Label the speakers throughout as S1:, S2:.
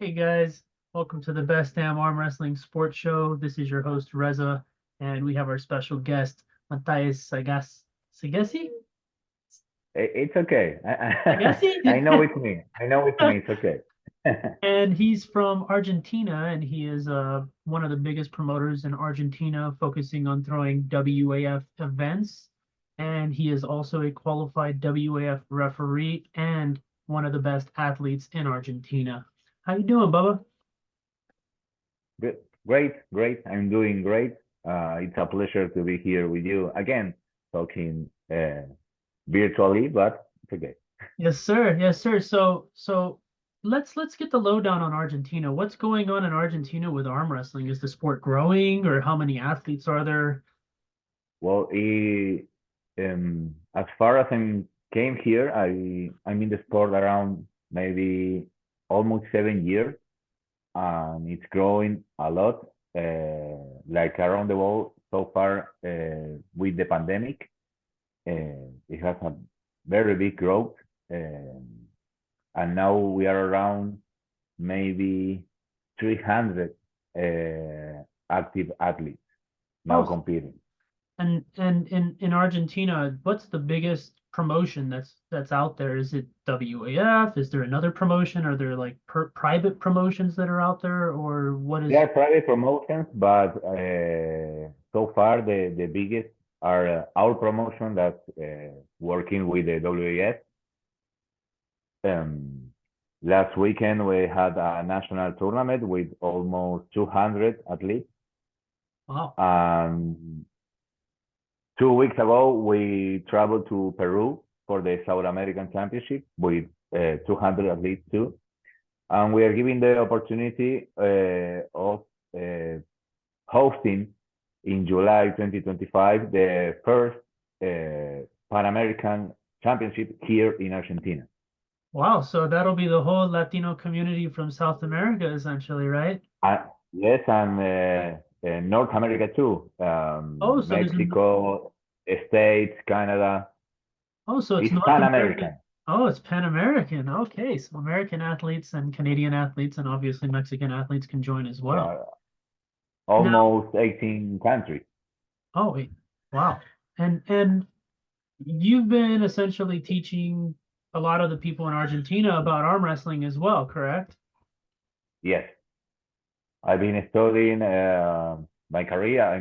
S1: Hey guys, welcome to the Best Damn Arm Wrestling Sports Show. This is your host Reza, and we have our special guest Matias Saggese.
S2: It's okay. I
S1: Saggese?
S2: know it's me. I know it's me. It's okay.
S1: And he's from Argentina, and he is one of the biggest promoters in Argentina, focusing on throwing WAF events. And he is also a qualified WAF referee and one of the best athletes in Argentina. How you doing, Bubba?
S2: Good. Great, great. I'm doing great. It's a pleasure to be here with you again, talking virtually, but it's okay.
S1: Yes, sir. Yes, sir. So let's get the lowdown on Argentina. What's going on in Argentina with arm wrestling? Is the sport growing, or how many athletes are there?
S2: Well, as far as I came here, I'm in the sport around maybe almost 7 years, and it's growing a lot. Like around the world so far, with the pandemic, it has a very big growth, um, and now we are around maybe 300 active athletes now
S1: Oh,
S2: competing.
S1: and in Argentina, what's the biggest promotion that's out there? Is it WAF? Is there another promotion? Are there like private promotions that are out there, or what
S2: There
S1: is?
S2: are private promotions, but so far the biggest are our promotion that's working with the WAS. Um, Last weekend we had a national tournament with almost 200 athletes.
S1: Wow.
S2: And 2 weeks ago, we traveled to Peru for the South American Championship with 200 athletes too. And we are giving the opportunity of uh, hosting in July 2025 the first Pan American Championship here in Argentina.
S1: Wow. So that'll be the whole Latino community from South America, essentially, right?
S2: Uh, yes, and North America too.
S1: Oh, so there's a
S2: Mexico, States, Canada.
S1: Oh, so it's
S2: It's
S1: North
S2: Pan
S1: American.
S2: American.
S1: Oh, it's Pan American. Okay, so American athletes and Canadian athletes and obviously Mexican athletes can join as well.
S2: Yeah,
S1: Now,
S2: almost 18 countries.
S1: oh wait, wow. And you've been essentially teaching a lot of the people in Argentina about arm wrestling as well, correct?
S2: Yes, I've been studying my career. I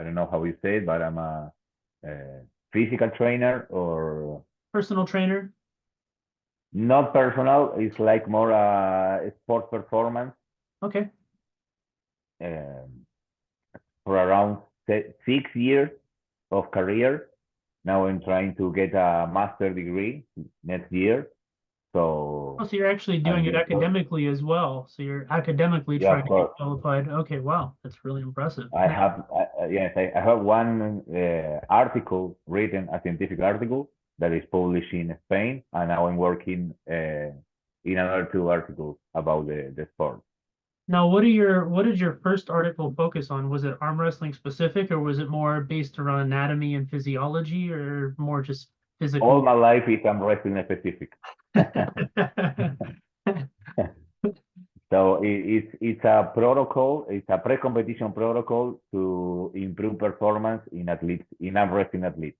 S2: don't know how you say it, but I'm a, physical trainer or
S1: Personal trainer.
S2: not personal. It's like more sport performance
S1: Okay.
S2: um, for around 6 years of career. Now I'm trying to get a master degree next year.
S1: Oh,
S2: So
S1: so you're actually
S2: I've
S1: doing it
S2: been,
S1: academically as well. So you're academically
S2: yeah,
S1: trying
S2: of
S1: to get
S2: course.
S1: qualified. Okay, wow, that's really impressive.
S2: I
S1: Now,
S2: have, yes, I have one article written, a scientific article that is published in Spain, and now I'm working in another two articles about the sport.
S1: Now, what did your first article focus on? Was it arm wrestling specific, or was it more based around anatomy and physiology, or more just
S2: All
S1: physical?
S2: my life is I'm wrestling specific. So it's a protocol, it's a pre-competition protocol to improve performance in athletes, in arm wrestling athletes.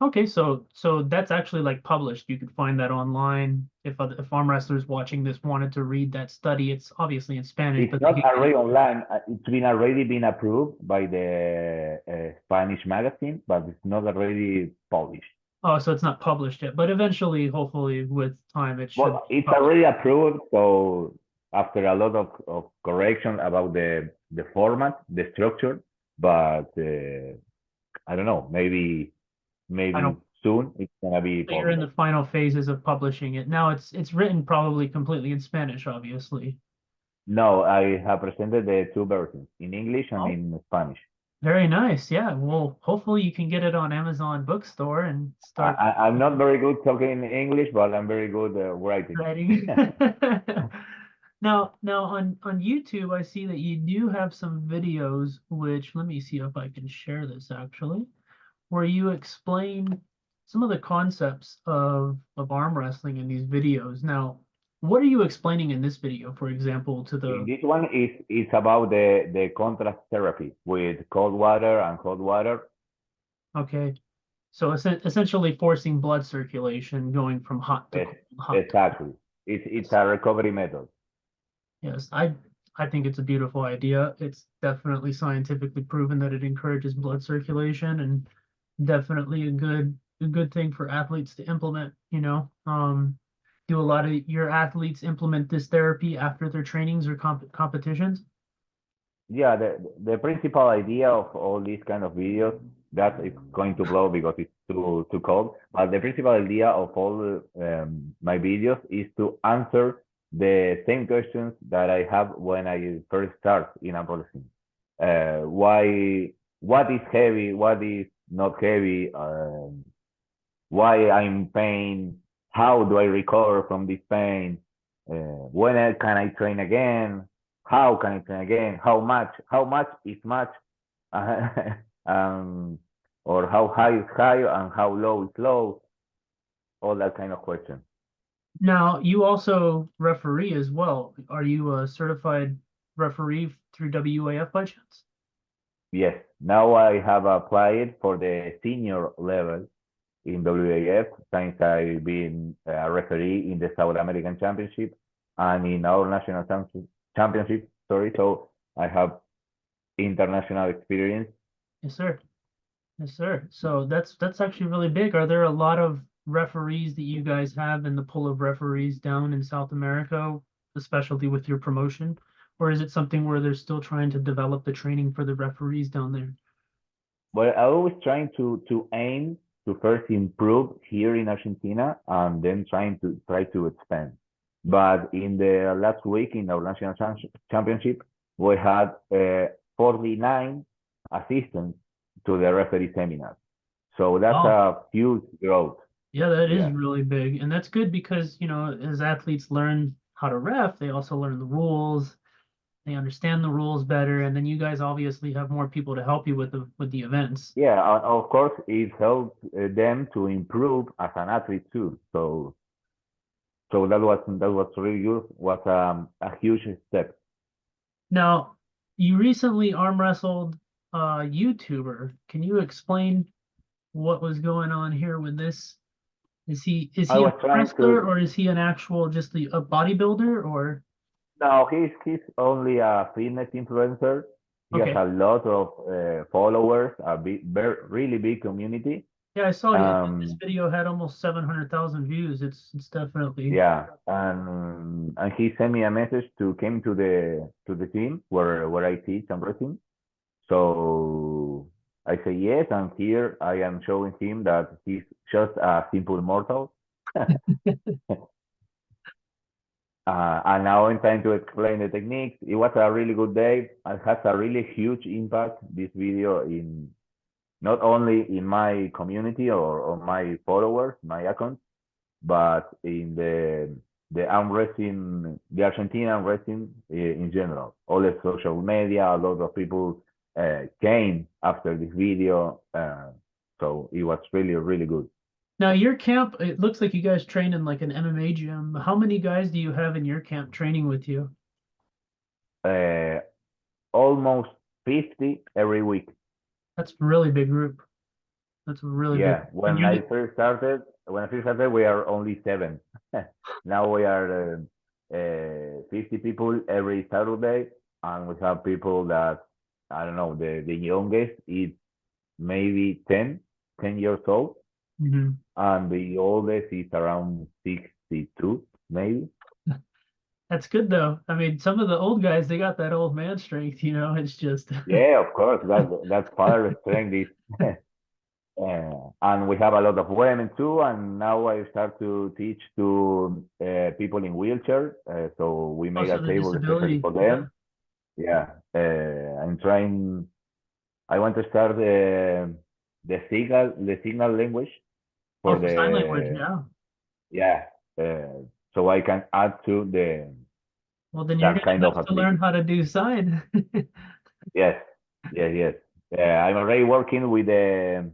S1: Okay, so that's actually like published. You could find that online. If arm wrestlers watching this wanted to read that study, it's obviously in Spanish,
S2: It's
S1: but they
S2: not
S1: could get it.
S2: already online. It's been already been approved by the Spanish magazine, but it's not already published.
S1: Oh, so it's not published yet, but eventually, hopefully, with time, it should
S2: Well,
S1: be
S2: it's
S1: published.
S2: already approved. So after a lot of correction about the format, the structure, but I don't know.
S1: I
S2: Maybe
S1: don't.
S2: soon it's gonna be
S1: So you're in
S2: published.
S1: the final phases of publishing it. Now it's written probably completely in Spanish, obviously.
S2: No, I have presented the two versions in English and
S1: Oh,
S2: in Spanish.
S1: very nice. Yeah. Well, hopefully you can get it on Amazon Bookstore and start
S2: I'm not very good talking in English, but I'm very good writing.
S1: writing. Now on YouTube, I see that you do have some videos, which let me see if I can share this actually, where you explain some of the concepts of arm wrestling in these videos. Now, What are you explaining in this video, for example, to
S2: In
S1: the,
S2: this one is about the contrast therapy with cold water and hot water.
S1: okay, so essentially forcing blood circulation going from hot to
S2: Yes,
S1: cold, hot to cold.
S2: exactly. It's a recovery method.
S1: Yes, I think it's a beautiful idea. It's definitely scientifically proven that it encourages blood circulation and definitely a good thing for athletes to implement, you know. Do a lot of your athletes implement this therapy after their trainings or competitions?
S2: Yeah, the principal idea of all these kind of videos that it's going to blow because it's too cold. But the principal idea of all my videos is to answer the same questions that I have when I first start in a policing. Why? What is heavy? What is not heavy? Why I'm in pain? How do I recover from this pain? When can I train again? How can I train again? How much? How much is much? um, or how high is high and how low is low? All that kind of questions.
S1: Now, you also referee as well. Are you a certified referee through WAF by chance?
S2: Yes, now I have applied for the senior level in WAF since I've been a referee in the South American Championship and in our national championship. Sorry, so I have international experience.
S1: Yes, sir. Yes, sir. So that's actually really big. Are there a lot of referees that you guys have in the pool of referees down in South America, especially with your promotion? Or is it something where they're still trying to develop the training for the referees down there?
S2: But I always trying to aim to first improve here in Argentina and then try to expand. But in the last week in our national championship, we had 49 assistants to the referee seminar. So that's
S1: Oh,
S2: a huge growth.
S1: yeah, that is
S2: Yeah.
S1: really big. And that's good because, as athletes learn how to ref, they also learn the rules, they understand the rules better, and then you guys obviously have more people to help you with the events.
S2: Yeah, and of course, it helps them to improve as an athlete too. So that was really good. Was a huge step.
S1: Now, you recently arm wrestled a YouTuber. Can you explain what was going on here with this? Is
S2: I
S1: he a
S2: was trying
S1: wrestler
S2: to.
S1: or is he an actual just a bodybuilder or
S2: No, he's only a fitness influencer. He has
S1: okay.
S2: a lot of followers, a big, really big community.
S1: Yeah, I saw it. This
S2: Um,
S1: video had almost 700,000 views. It's definitely
S2: yeah, and he sent me a message to came to the team where I teach and wrestling. So I say yes, and here I am showing him that he's just a simple mortal. And now I'm trying to explain the techniques. It was a really good day. It has a really huge impact, this video, in not only in my community or on my followers, my accounts, but in the arm wrestling, the Argentine arm wrestling in general. All the social media, a lot of people came after this video. So it was really, really good.
S1: now your camp, it looks like you guys train in like an MMA gym. How many guys do you have in your camp training with you?
S2: Uh, Almost 50 every week.
S1: That's a really big group. That's a really big.
S2: Yeah,
S1: And you're the
S2: when I first started, we are only seven. Now we are 50 people every Saturday, and we have people that I don't know. The youngest is maybe 10 years old,
S1: Mhm.
S2: and the oldest is around 62, maybe.
S1: That's good though. I mean, some of the old guys, they got that old man strength, it's just
S2: Yeah, of course. That's father strength is. And we have a lot of women too. And now I start to teach to people in wheelchair. So we made a
S1: also the
S2: table especially
S1: disability.
S2: for
S1: Yeah.
S2: them. Yeah, I'm trying. I want to start the signal language
S1: Oh,
S2: for
S1: for sign language,
S2: the
S1: yeah.
S2: yeah. So I can add to the
S1: Well, then you're
S2: that
S1: gonna
S2: kind of
S1: have to learn
S2: activity.
S1: how to do sign.
S2: Yes, yes, yes. I'm already working with the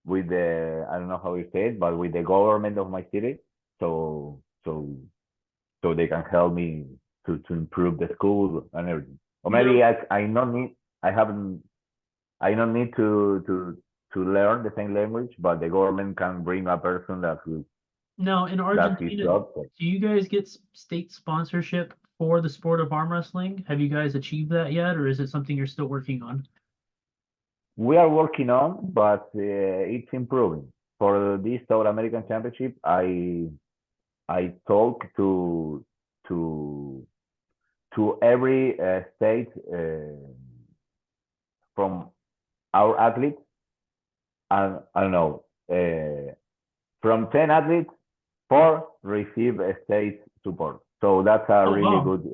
S2: I don't know how you say it, but with the government of my city. So so they can help me to improve the school and everything. Or
S1: You know,
S2: maybe I not need I haven't I don't need to learn the same language, but the government can bring a person
S1: now in
S2: that's his
S1: Argentina,
S2: job.
S1: do you guys get state sponsorship for the sport of arm wrestling? Have you guys achieved that yet, or is it something you're still working on?
S2: We are working on, but it's improving. For this South American Championship, I talk to to every state from our athletes, and I don't know, from 10 athletes, 4 receive state support. So that's a
S1: Oh
S2: really
S1: wow,
S2: good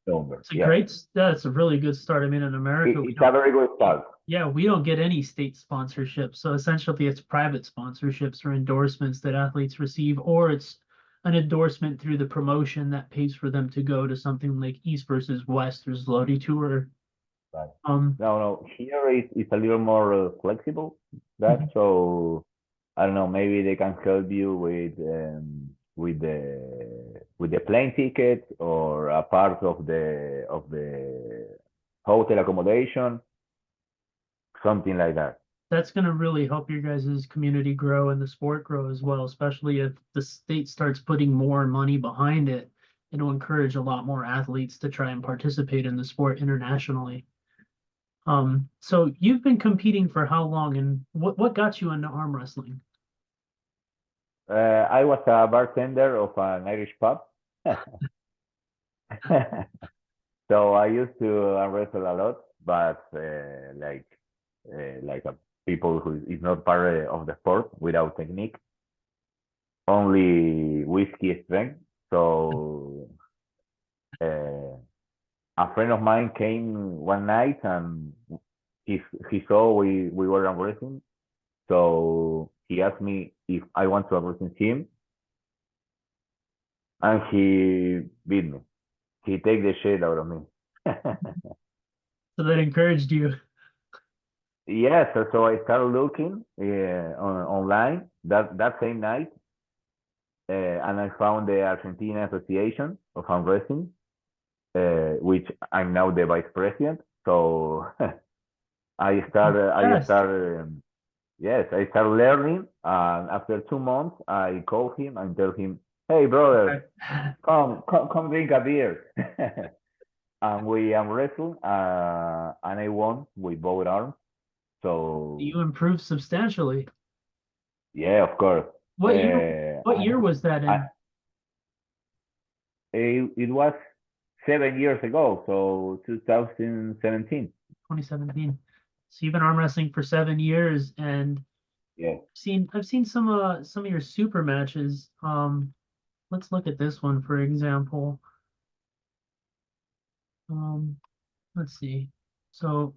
S2: number.
S1: it's a
S2: Yeah,
S1: that's a really good start. I mean, in America, we
S2: it's
S1: don't.
S2: a very good start.
S1: Yeah, we don't get any state sponsorship. So essentially, it's private sponsorships or endorsements that athletes receive, or it's an endorsement through the promotion that pays for them to go to something like East versus West or Zloty Tour.
S2: Right.
S1: Um,
S2: No, no. Here it's a little more flexible. That
S1: mhm.
S2: so I don't know. Maybe they can help you with the plane ticket or a part of the hotel accommodation, something like that.
S1: That's going to really help your guys' community grow and the sport grow as well, especially if the state starts putting more money behind it. It'll encourage a lot more athletes to try and participate in the sport internationally. So you've been competing for how long, and what got you into arm wrestling?
S2: I was a bartender of an Irish pub, so I used to wrestle a lot, but like a people who is not part of the sport without technique, only whiskey strength. So uh, a friend of mine came one night and he saw we were wrestling, so he asked me if I want to wrestle him, and he beat me. He take the shit out of me.
S1: So that encouraged you.
S2: Yes, so I started looking online that same night, and I found the Argentina Association of Arm Wrestling, which I'm now the vice president. So I
S1: Yes.
S2: started, yes, I started learning, and after 2 months, I call him and tell him, "Hey, brother,
S1: Okay.
S2: come drink a beer." And we wrestled, and I won with both arms. So
S1: You improved substantially.
S2: yeah, of course.
S1: What year? What
S2: I,
S1: year was that
S2: I
S1: in?
S2: it was 7 years ago, so 2017.
S1: 2017. So you've been arm wrestling for 7 years, and
S2: Yeah,
S1: I've seen some of your super matches. Let's look at this one for example. Um, let's see. So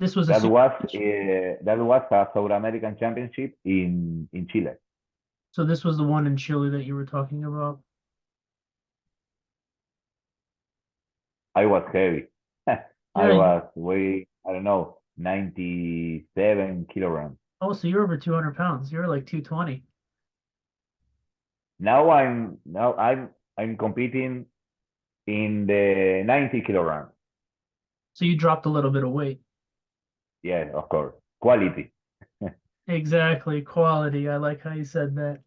S1: this was a super match.
S2: that was a South American Championship in Chile.
S1: So this was the one in Chile that you were talking about.
S2: I was heavy. I
S1: Yeah.
S2: was way I don't know 97 kilograms.
S1: Oh, so you're over 200 pounds. You're like 220.
S2: Now I'm competing in the 90 kilograms.
S1: So you dropped a little bit of weight.
S2: Yeah, of course, quality.
S1: Exactly. Quality. I like how you said that.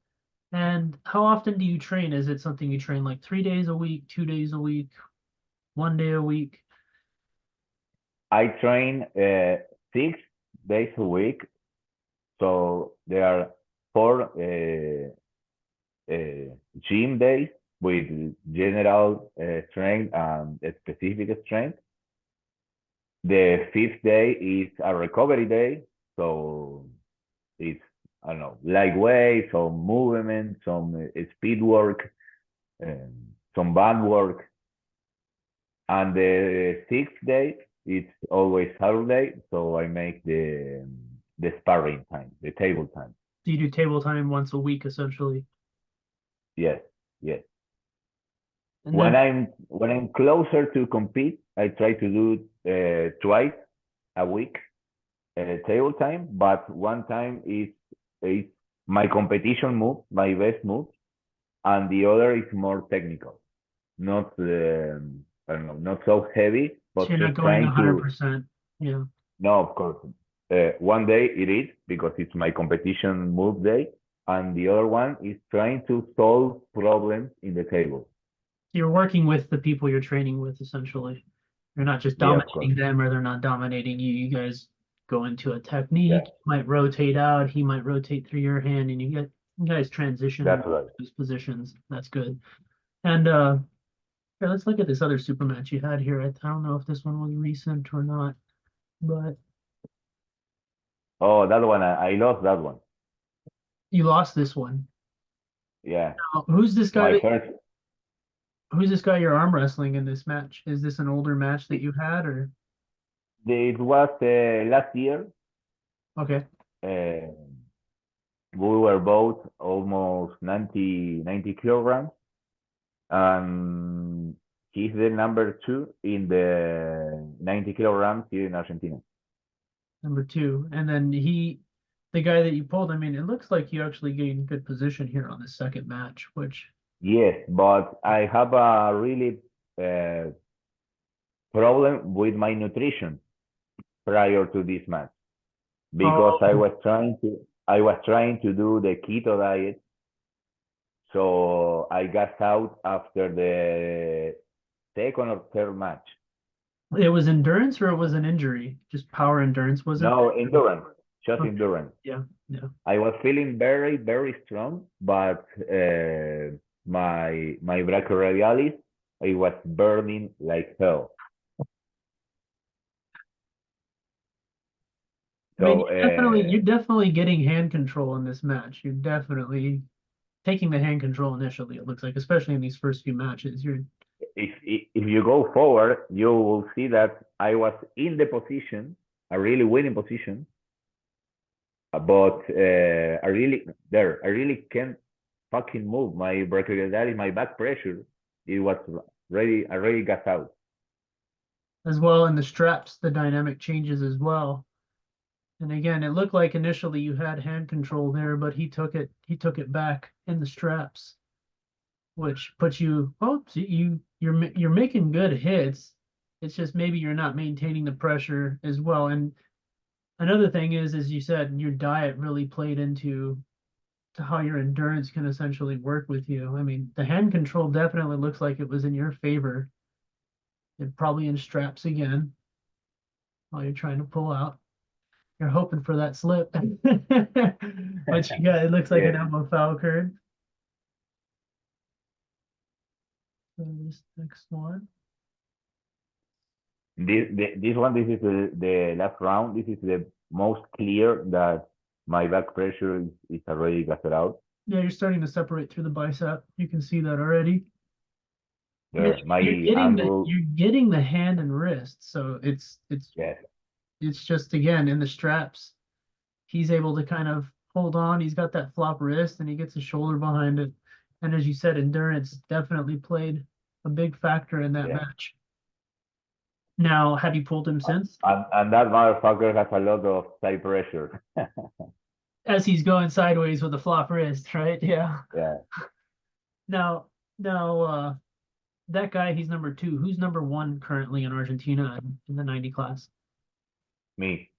S1: And how often do you train? Is it something you train like 3 days a week, 2 days a week, 1 day a week?
S2: I train 6 days a week, so there are 4 gym days with general strength and specific strength. The fifth day is a recovery day, so it's I don't know lightweight, some movement, some speed work, um, some band work, and the sixth day it's always Saturday, so I make the sparring time, the table time.
S1: Do you do table time once a week essentially?
S2: Yes, yes.
S1: And then
S2: When I'm closer to compete, I try to do twice a week table time, but one time is my competition move, my best move, and the other is more technical, not I don't know, not so heavy,
S1: So
S2: but
S1: you're not
S2: just
S1: going
S2: trying to.
S1: 100%. Yeah.
S2: No, of course. One day it is because it's my competition move day, and the other one is trying to solve problems in the table.
S1: You're working with the people you're training with, essentially. You're not just
S2: Yeah, of course.
S1: dominating them or they're not dominating you. You guys go into a technique,
S2: Yeah,
S1: you might rotate out, he might rotate through your hand, and you guys transition
S2: that's right.
S1: those positions. That's good. And here, let's look at this other super match you had here. I don't know if this one was recent or not, but
S2: Oh, that one, I lost that one.
S1: you lost this one.
S2: Yeah,
S1: Now, who's this guy
S2: my
S1: that
S2: first.
S1: who's this guy you're arm wrestling in this match? Is this an older match that
S2: It,
S1: you had or
S2: it was last year.
S1: okay.
S2: Uh, we were both almost 90 kilograms, and he's the number two in the 90 kilograms here in Argentina.
S1: Number two. And then the guy that you pulled, I mean, it looks like you actually gained good position here on the second match, which
S2: Yes, but I have a really uh, problem with my nutrition prior to this match because
S1: oh,
S2: I was trying to do the keto diet, so I got out after the second or third match.
S1: it was endurance or it was an injury? Just power endurance wasn't
S2: No endurance, just
S1: there? Okay.
S2: endurance.
S1: Yeah, yeah.
S2: I was feeling very strong, but my brachioradialis, it was burning like hell.
S1: I mean,
S2: So
S1: you're definitely getting hand control in this match. You're definitely taking the hand control initially, it looks like, especially in these first few matches. You're
S2: if you go forward, you will see that I was in the position, a really winning position, but I really can't fucking move. My brachioradialis, my back pressure, it was I really got out.
S1: as well in the straps, the dynamic changes as well. And again, it looked like initially you had hand control there, but he took it back in the straps, which puts you oh so you're making good hits. It's just maybe you're not maintaining the pressure as well. And another thing is, as you said, your diet really played into to how your endurance can essentially work with you. I mean, the hand control definitely looks like it was in your favor. And probably in straps again while you're trying to pull out. You're hoping for that slip. But you got it looks like
S2: Yeah,
S1: an elbow foul occurred. So this next one.
S2: this is the last round. This is the most clear that my back pressure is already got out.
S1: Yeah, you're starting to separate through the bicep. You can see that already. I mean,
S2: There, my angle,
S1: you're getting the hand and wrist, so
S2: yes,
S1: it's just again in the straps. He's able to kind of hold on. He's got that flop wrist and he gets his shoulder behind it. And as you said, endurance definitely played a big factor in that
S2: yeah.
S1: match. Now, have you pulled him since?
S2: And that motherfucker has a lot of side pressure.
S1: As he's going sideways with a flop wrist, right? Yeah.
S2: Yeah,
S1: Now, now, that guy, he's number two. Who's number one currently in Argentina in the 90 class?
S2: me.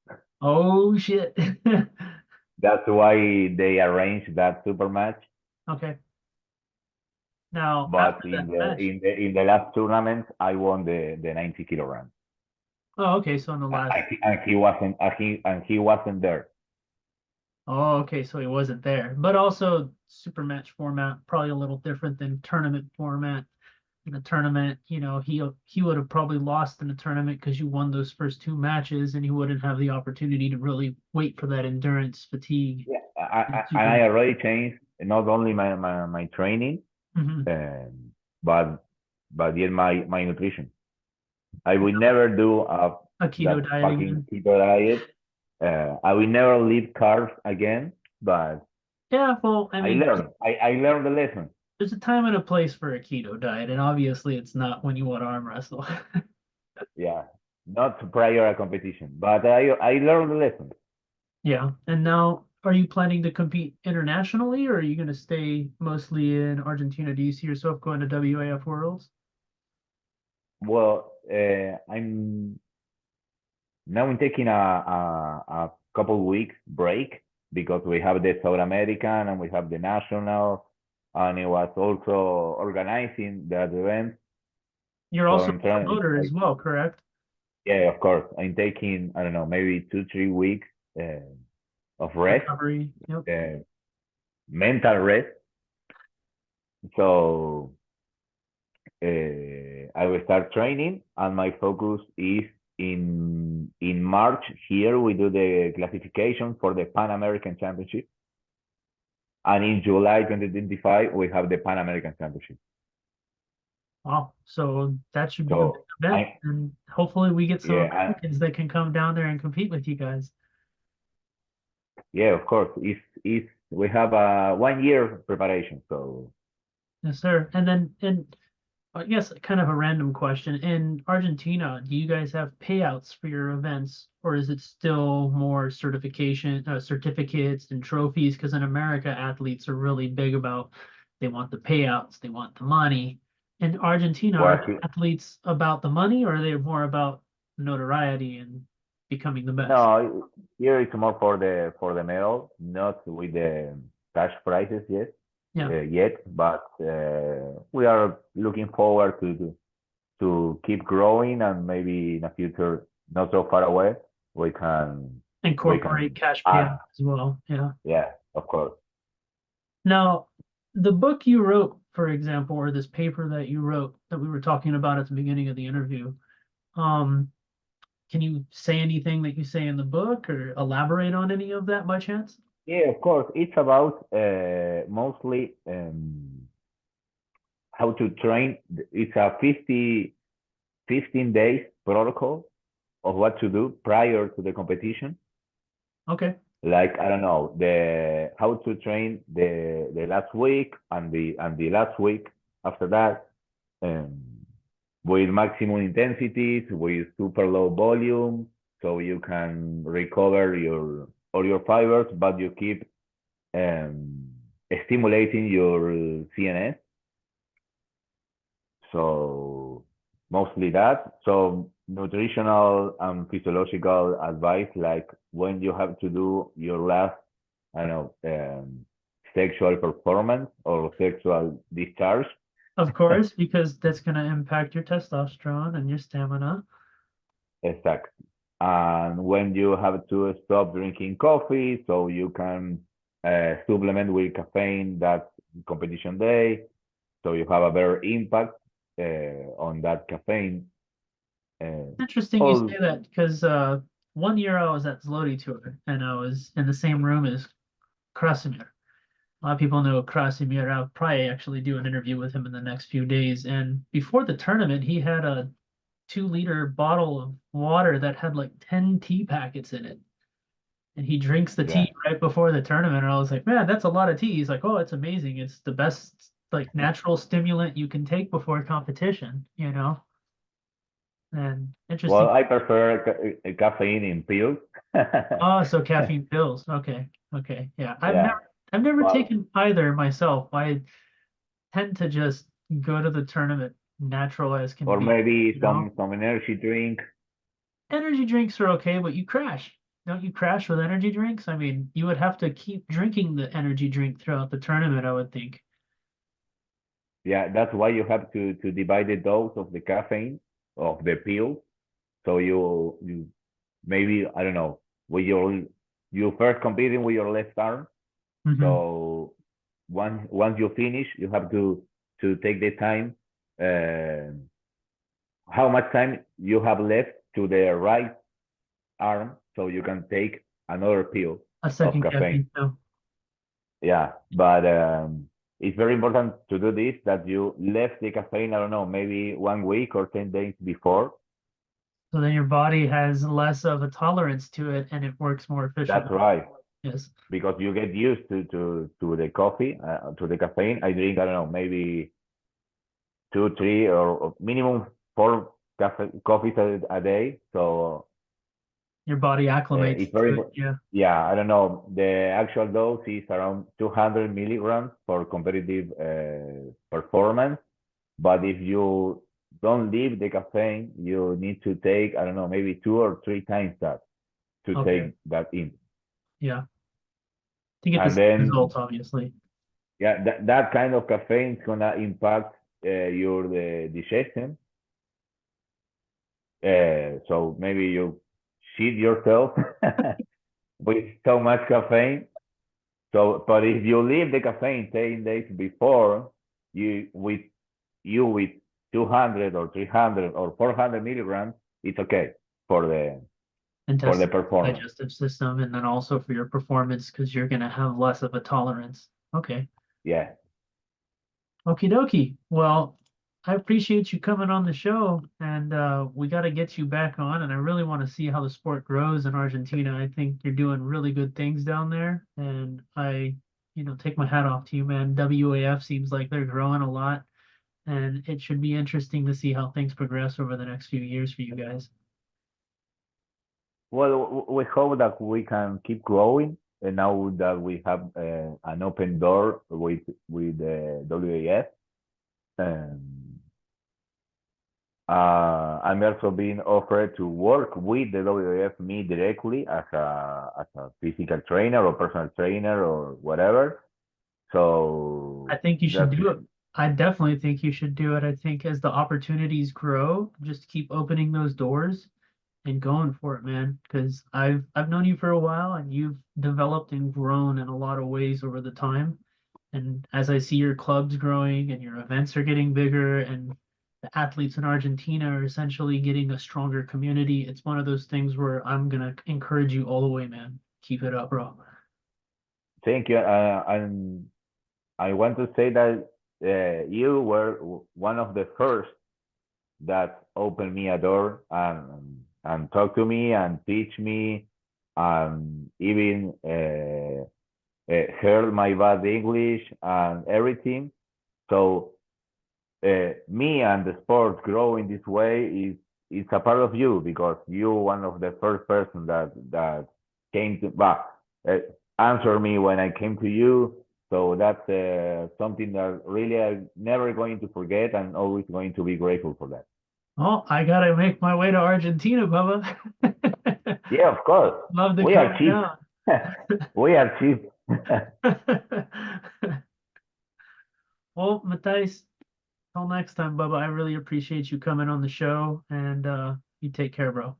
S1: Oh shit.
S2: That's why they arranged that super match.
S1: Okay. Now,
S2: But
S1: after that match,
S2: in the last tournament, I won the 90 kilograms.
S1: oh, okay. So in the last,
S2: And he wasn't there.
S1: oh, okay. So he wasn't there, but also super match format, probably a little different than tournament format. In a tournament, he would have probably lost in the tournament because you won those first two matches, and he wouldn't have the opportunity to really wait for that endurance fatigue.
S2: Yeah,
S1: in
S2: I
S1: super.
S2: already changed not only my training,
S1: Mhm.
S2: um, but yet my nutrition. I will never do
S1: A keto
S2: that
S1: diet
S2: fucking
S1: again.
S2: keto diet. I will never leave carbs again. But
S1: Yeah, well, I mean,
S2: I learned the lesson.
S1: there's a time and a place for a keto diet, and obviously it's not when you want to arm wrestle.
S2: Yeah, not prior a competition, but I learned the lesson.
S1: Yeah, and now are you planning to compete internationally, or are you going to stay mostly in Argentina? Do you see yourself going to WAF Worlds?
S2: Well, I'm taking a couple weeks break because we have the South American and we have the national, and it was also organizing that event.
S1: You're
S2: So
S1: also
S2: I'm
S1: a
S2: trying,
S1: promoter as
S2: like,
S1: well, correct?
S2: yeah, of course, I'm taking, I don't know, maybe 2, 3 weeks of rest,
S1: Recovery. Yep.
S2: uh, mental rest. So I will start training, and my focus is in March. Here we do the classification for the Pan American Championship, and in July 2025 we have the Pan American Championship.
S1: Wow. So that should be a big
S2: So
S1: event,
S2: I
S1: and hopefully we get some
S2: yeah
S1: Americans that can come down there and compete with you guys.
S2: yeah, of course, it's we have a 1 year preparation. So
S1: Yes, sir. And then, and I guess kind of a random question. In Argentina, do you guys have payouts for your events, or is it still more certificates and trophies? Because in America, athletes are really big about they want the payouts, they want the money. In Argentina, are
S2: well,
S1: the athletes about the money, or are they more about notoriety and becoming the best?
S2: no, here it's more for the medal, not with the cash prizes
S1: Yeah.
S2: yet, but we are looking forward to keep growing, and maybe in the future, not so far away, we can we
S1: Incorporate
S2: can
S1: cash
S2: add.
S1: payouts as well. Yeah.
S2: Yeah, of course.
S1: Now, the book you wrote, for example, or this paper that you wrote that we were talking about at the beginning of the interview, um, can you say anything that you say in the book or elaborate on any of that by chance?
S2: Yeah, of course. It's about mostly how to train. It's a 15 days protocol of what to do prior to the competition.
S1: Okay,
S2: Like, I don't know, the how to train the last week and the last week after that, um, with maximum intensities, with super low volume, so you can recover your all your fibers, but you keep um, stimulating your CNS. So mostly that. So nutritional and physiological advice, like when you have to do your last, I don't know, sexual performance or sexual discharge.
S1: of course, because that's going to impact your testosterone and your stamina.
S2: Exactly. And when you have to stop drinking coffee, so you can supplement with caffeine that competition day, so you have a better impact on that caffeine. Uh,
S1: Interesting you
S2: all
S1: say that because one year I was at Zloty Tour and I was in the same room as Krasimir. A lot of people know Krasimir. I'll probably actually do an interview with him in the next few days. And before the tournament, he had a 2 liter bottle of water that had like 10 tea packets in it. And he drinks the
S2: yeah.
S1: tea right before the tournament. And I was like, man, that's a lot of tea. He's like, oh, it's amazing. It's the best like natural stimulant you can take before competition, you know? And
S2: Well,
S1: interesting.
S2: I prefer caffeine in pills.
S1: Oh, so caffeine pills. Okay. Okay. Yeah.
S2: Yeah.
S1: I've never
S2: Well,
S1: taken either myself. I tend to just go to the tournament natural as can
S2: or
S1: be,
S2: maybe
S1: you know?
S2: some energy drink.
S1: Energy drinks are okay, but you crash. Don't you crash with energy drinks? I mean, you would have to keep drinking the energy drink throughout the tournament, I would think.
S2: Yeah, that's why you have to divide the dose of the caffeine of the pill. So you maybe, I don't know, with your you first competing with your left arm.
S1: Hmm.
S2: So once you finish, you have to take the time, uh, how much time you have left to the right arm, so you can take another pill
S1: A
S2: of
S1: second
S2: caffeine.
S1: caffeine pill.
S2: Yeah, but it's very important to do this, that you left the caffeine, I don't know, maybe 1 week or 10 days before.
S1: So then your body has less of a tolerance to it and it works more
S2: That's
S1: efficiently.
S2: right,
S1: Yes.
S2: because you get used to the coffee, to the caffeine. I drink, I don't know, maybe two, three, or minimum four coffees a day. So
S1: Your body acclimates
S2: It's very,
S1: to it. Yeah.
S2: yeah, I don't know. The actual dose is around 200 milligrams for competitive performance. But if you don't leave the caffeine, you need to take, I don't know, maybe 2 or 3 times that to
S1: Okay.
S2: take that in.
S1: Yeah. To get the
S2: And
S1: same
S2: then,
S1: results, obviously.
S2: yeah, that kind of caffeine is gonna impact your digestion. So maybe you shit yourself with so much caffeine. So, but if you leave the caffeine 10 days before, you with with 200 or 300 or 400 milligrams, it's okay for the
S1: Intestinal
S2: performance.
S1: digestive system, and then also for your performance because you're gonna have less of a tolerance. Okay.
S2: Yeah.
S1: Okie dokie. Well, I appreciate you coming on the show, and we got to get you back on. And I really want to see how the sport grows in Argentina. I think you're doing really good things down there, and take my hat off to you, man. WAF seems like they're growing a lot, and it should be interesting to see how things progress over the next few years for you guys.
S2: Well, we hope that we can keep growing. And now that we have an open door with the WAF, um, I'm also being offered to work with the WAF me directly as a physical trainer or personal trainer or whatever.
S1: I
S2: So
S1: think you should
S2: that's
S1: do it. I definitely think you should do it. I think as the opportunities grow, just keep opening those doors and going for it, man. Because I've known you for a while, and you've developed and grown in a lot of ways over the time. And as I see your clubs growing and your events are getting bigger, and the athletes in Argentina are essentially getting a stronger community, it's one of those things where I'm gonna encourage you all the way, man. Keep it up, bro.
S2: thank you. And I want to say that you were one of the first that opened me a door and talk to me and teach me and even heard my bad English and everything. So me and the sport growing this way is a part of you because you one of the first person that came to answer me when I came to you. So that's something that really I'm never going to forget and always going to be grateful for that.
S1: Oh, I gotta make my way to Argentina, Bubba.
S2: Yeah, of course.
S1: Love to
S2: We are
S1: come
S2: cheap.
S1: down.
S2: We are cheap.
S1: Well, Matthias, till next time, Bubba. I really appreciate you coming on the show, and you take care, bro.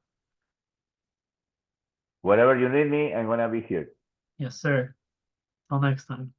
S2: Whatever you need me, I'm gonna be here.
S1: Yes, sir. Till next time.